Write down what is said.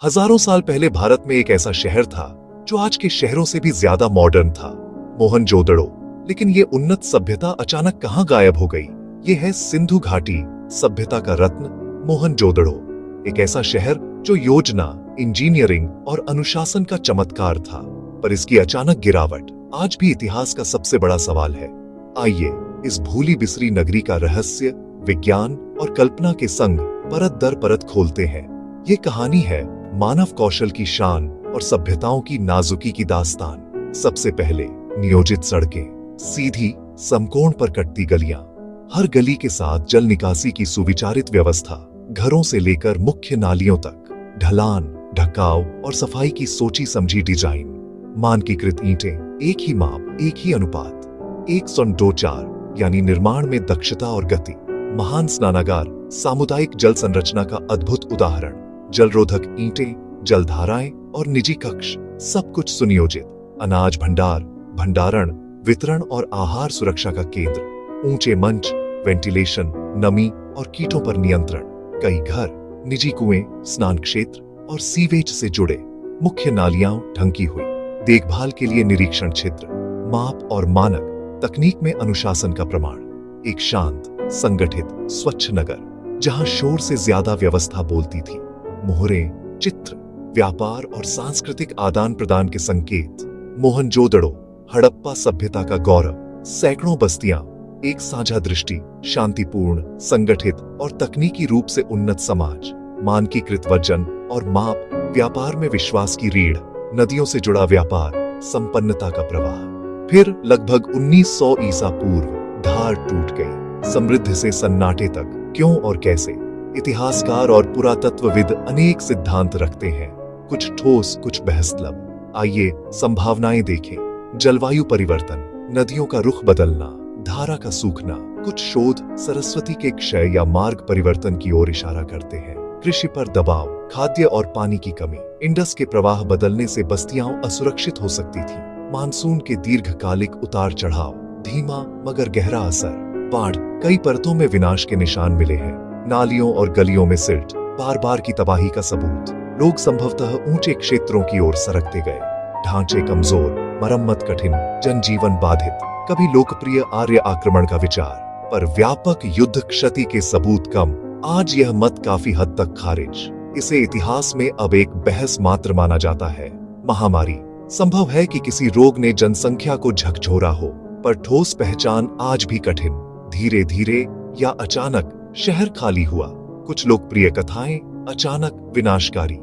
हजारों साल पहले भारत में एक ऐसा शहर था जो आज के शहरों से भी ज्यादा मॉडर्न था, मोहनजोदड़ो। लेकिन ये उन्नत सभ्यता अचानक कहां गायब हो गई? ये है सिंधु घाटी सभ्यता का रत्न मोहनजोदड़ो। एक ऐसा शहर जो योजना, इंजीनियरिंग और अनुशासन का चमत्कार था, पर इसकी अचानक गिरावट आज भी इतिहास का सबसे बड़ा सवाल है। आइए इस भूली बिसरी नगरी का रहस्य, विज्ञान और कल्पना के संग परत दर परत खोलते हैं। ये कहानी है मानव कौशल की शान और सभ्यताओं की नाजुकी की दास्तान। सबसे पहले नियोजित सड़कें, सीधी समकोण पर कटती गलियां, हर गली के साथ जल निकासी की सुविचारित व्यवस्था, घरों से लेकर मुख्य नालियों तक ढलान, ढकाव और सफाई की सोची समझी डिजाइन, मानकीकृत ईंटें, एक ही माप, एक ही अनुपात, 1:2:4 यानी निर्माण में दक्षता और गति, महान स्नानागार, सामुदायिक जल संरचना का अद्भुत उदाहरण, जलरोधक ईंटें, जलधाराएं और निजी कक्ष, सब कुछ सुनियोजित, अनाज भंडार, भंडारण, वितरण और आहार सुरक्षा का केंद्र, ऊंचे मंच, वेंटिलेशन, नमी और कीटों पर नियंत्रण, कई घर, निजी कुएं, स्नान क्षेत्र और सीवेज से जुड़े, मुख्य नालियां ढंकी हुई, देखभाल के लिए निरीक्षण क्षेत्र, माप और मानक, तकनीक में अनुशासन का प्रमाण, एक शांत, संगठित, स्वच्छ नगर जहां शोर से ज्यादा व्यवस्था बोलती थी। मोहरे, चित्र, व्यापार और सांस्कृतिक आदान प्रदान के संकेत। मोहनजोदड़ो हड़प्पा सभ्यता का गौरव, सैकड़ों बस्तियां, एक साझा दृष्टि, शांतिपूर्ण, संगठित और तकनीकी रूप से उन्नत समाज, मानकीकृत वजन और माप, व्यापार में विश्वास की रीढ़, नदियों से जुड़ा व्यापार, संपन्नता का प्रवाह। फिर लगभग 1900 ईसा पूर्व धार टूट गई, समृद्ध से सन्नाटे तक। क्यों और कैसे? इतिहासकार और पुरातत्वविद अनेक सिद्धांत रखते हैं, कुछ ठोस, कुछ बहसलब। आइए संभावनाएं देखें। जलवायु परिवर्तन, नदियों का रुख बदलना, धारा का सूखना। कुछ शोध सरस्वती के क्षय या मार्ग परिवर्तन की ओर इशारा करते हैं। कृषि पर दबाव, खाद्य और पानी की कमी, इंडस के प्रवाह बदलने से बस्तियां असुरक्षित हो सकती थी। मानसून के दीर्घकालिक उतार चढ़ाव, धीमा मगर गहरा असर, बाढ़, कई परतों में विनाश के निशान मिले हैं। नालियों और गलियों में सिल्ट, बार बार की तबाही का सबूत। लोग संभवतः ऊंचे क्षेत्रों की ओर सरकते गए। ढांचे कमजोर, मरम्मत कठिन, जनजीवन बाधित। कभी लोकप्रिय आर्य आक्रमण का विचार, पर व्यापक युद्ध क्षति के सबूत कम। आज यह मत काफी हद तक खारिज। इसे इतिहास में अब एक बहस मात्र माना जाता है। महामारी, संभव है कि किसी रोग ने जनसंख्या को झकझोरा हो, पर ठोस पहचान आज भी कठिन। धीरे धीरे या अचानक शहर खाली हुआ। कुछ लोकप्रिय कथाएं, अचानक विनाशकारी।